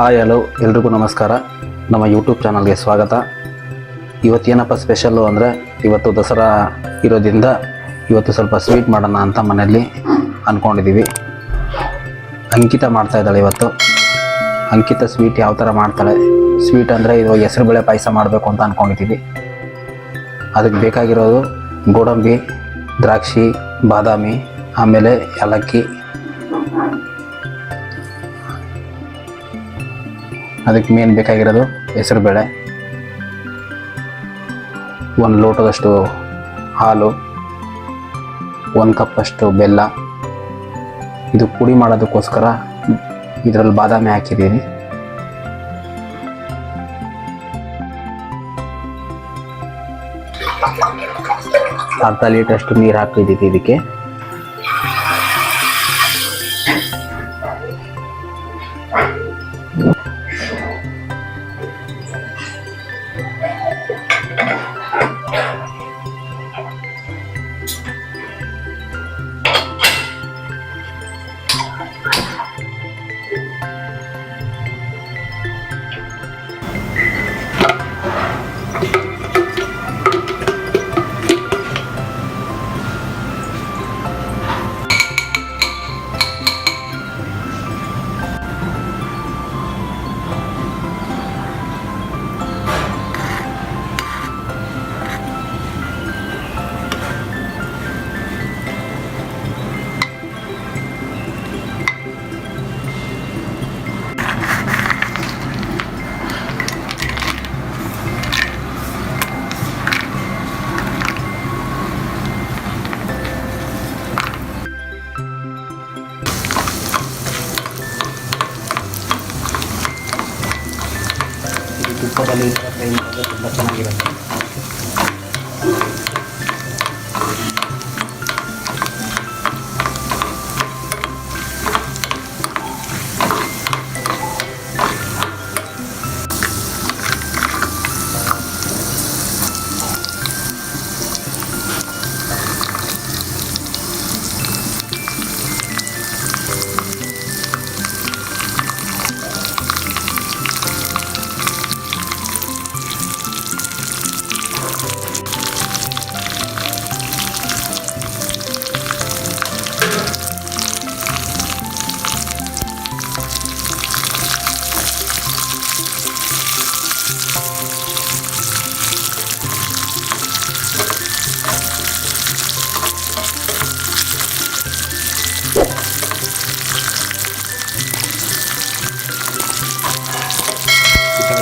Hi hello ಎಲ್ರಿಗೂ ನಮಸ್ಕಾರ. ನಮ್ಮ ಯೂಟ್ಯೂಬ್ ಚಾನಲ್ಗೆ ಸ್ವಾಗತ. ಇವತ್ತೇನಪ್ಪ ಸ್ಪೆಷಲ್ಲು ಅಂದರೆ ಇವತ್ತು ದಸರಾ ಇರೋದ್ರಿಂದ ಇವತ್ತು ಸ್ವಲ್ಪ ಸ್ವೀಟ್ ಮಾಡೋಣ ಅಂತ ಮನೆಯಲ್ಲಿ ಅಂದ್ಕೊಂಡಿದ್ದೀವಿ. ಅಂಕಿತ ಮಾಡ್ತಾಯಿದ್ದಾಳೆ ಇವತ್ತು. ಅಂಕಿತ ಸ್ವೀಟ್ ಯಾವ ಥರ ಮಾಡ್ತಾಳೆ, ಸ್ವೀಟ್ ಅಂದರೆ ಇದು ಹೆಸರುಬೇಳೆ ಪಾಯಸ ಮಾಡಬೇಕು ಅಂತ ಅಂದ್ಕೊಂಡಿದ್ದೀವಿ. ಅದಕ್ಕೆ ಬೇಕಾಗಿರೋದು ಗೋಡಂಬಿ, ದ್ರಾಕ್ಷಿ, ಬಾದಾಮಿ, ಆಮೇಲೆ ಏಲಕ್ಕಿ. ಅದಕ್ಕೆ ಮೇನ್ ಬೇಕಾಗಿರೋದು ಹೆಸರುಬೇಳೆ, 1 ಲೋಟದಷ್ಟು ಹಾಲು, 1 ಕಪ್ಪಷ್ಟು ಬೆಲ್ಲ. ಇದು ಪುಡಿ ಮಾಡೋದಕ್ಕೋಸ್ಕರ ಇದರಲ್ಲಿ ಬಾದಾಮಿ ಹಾಕಿದ್ದೀನಿ. ಅರ್ಧ ಲೀಟರಷ್ಟು ನೀರು ಹಾಕಿದ್ದೀವಿ ಇದಕ್ಕೆ. ತುಪ್ಪದಲ್ಲಿ ಫ್ರೈ ಮಾಡಿದ್ರೆ ತುಂಬ ಚೆನ್ನಾಗಿರುತ್ತೆ.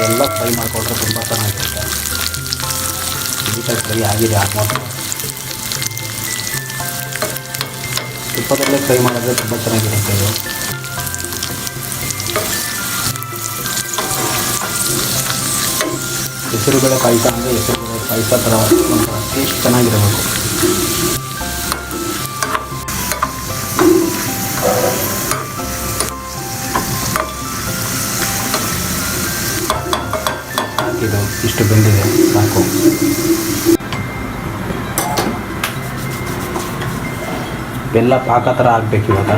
ಎಲ್ಲ ಫ್ರೈ ಮಾಡಿಕೊಂಡ್ರೆ ತುಂಬ ಚೆನ್ನಾಗಿರುತ್ತೆ. ನೀಟಾಗಿ ಫ್ರೈ ಆಗಿದೆ ಆಲ್ಮೋಸ್ಟ್. ತುಪ್ಪದಲ್ಲೇ ಫ್ರೈ ಮಾಡಿದ್ರೆ ತುಂಬ ಚೆನ್ನಾಗಿರುತ್ತೆ ಇದು. ಹೆಸರುಬೇಳೆ ಪಾಯಸ ಅಂದರೆ ಹೆಸರುಬೇಳೆ ಪಾಯಸ ಥರ ಒಂಥರ ಟೇಸ್ಟ್ ಚೆನ್ನಾಗಿರಬೇಕು. ಇದು ಇಷ್ಟು ಬೆಂದಿದೆ ಸಾಕು. ಬೆಲ್ಲ ಪಾಕ ಥರ ಆಗಬೇಕು ಇವಾಗ.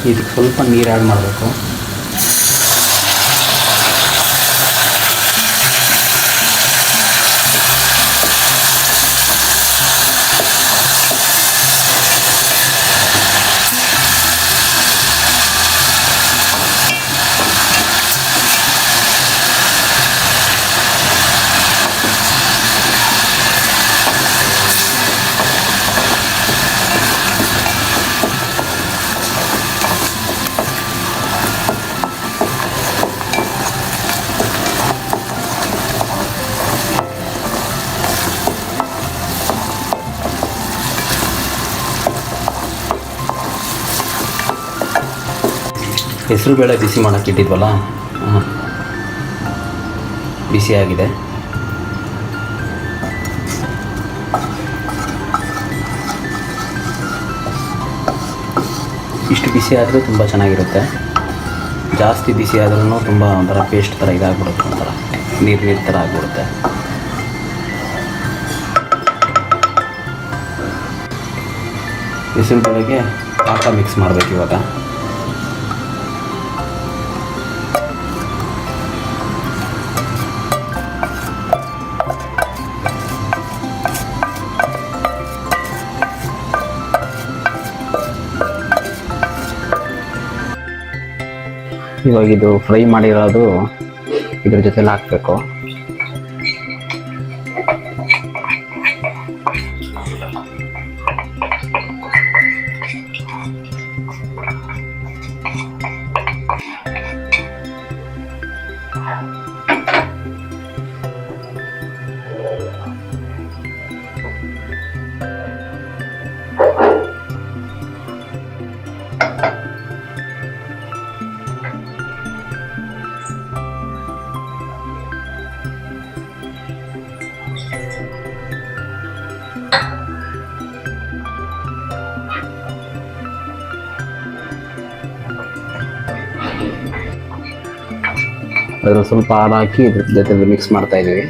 ಇದಕ್ಕೆ ಸ್ವಲ್ಪ ನೀರು ಆ್ಯಡ್ ಮಾಡಬೇಕು. ಹೆಸರುಬೇಳೆ ಬಿಸಿ ಮಾಡೋಕ್ಕೆ ಇಟ್ಟಿದ್ವಲ್ಲ, ಬಿಸಿಯಾಗಿದೆ. ಇಷ್ಟು ಬಿಸಿ ಆದರೆ ತುಂಬ ಚೆನ್ನಾಗಿರುತ್ತೆ. ಜಾಸ್ತಿ ಬಿಸಿ ಆದ್ರೂ ತುಂಬ ಒಂಥರ ಪೇಸ್ಟ್ ಥರ ಇದಾಗ್ಬಿಡುತ್ತೆ, ಒಂಥರ ನೀರು ಥರ ಆಗಿಬಿಡುತ್ತೆ. ಬಿಸಿಬೇಳೆಗೆ ಪಾಕ ಮಿಕ್ಸ್ ಮಾಡಬೇಕು ಇವಾಗ. ಇವಾಗ ಇದು ಫ್ರೈ ಮಾಡಿರೋದು ಇದ್ರ ಜೊತೆಲಿ ಹಾಕಬೇಕು. ಅದ್ರ ಸ್ವಲ್ಪ ಹಾಲು ಹಾಕಿ ಇದ್ರ ಜೊತೆ ಮಿಕ್ಸ್ ಮಾಡ್ತಾ ಇದ್ದೀವಿ.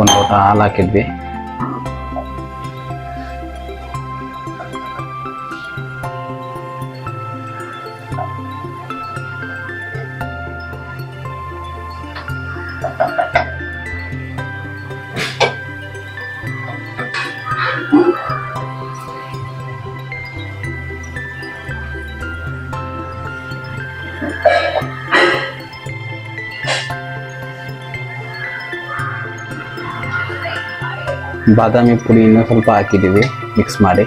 ಒಂದು ಲೋಟ ಹಾಲು ಹಾಕಿದ್ವಿ. ಬಾದಾಮಿ ಪುಡಿ ಇನ್ನೂ ಸ್ವಲ್ಪ ಹಾಕಿದ್ದೀವಿ ಮಿಕ್ಸ್ ಮಾಡಿ.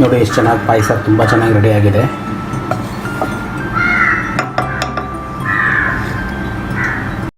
ನೋಡಿ ಎಷ್ಟು ಚೆನ್ನಾಗಿ ಪಾಯಸ ತುಂಬ ಚೆನ್ನಾಗಿ ರೆಡಿಯಾಗಿದೆ.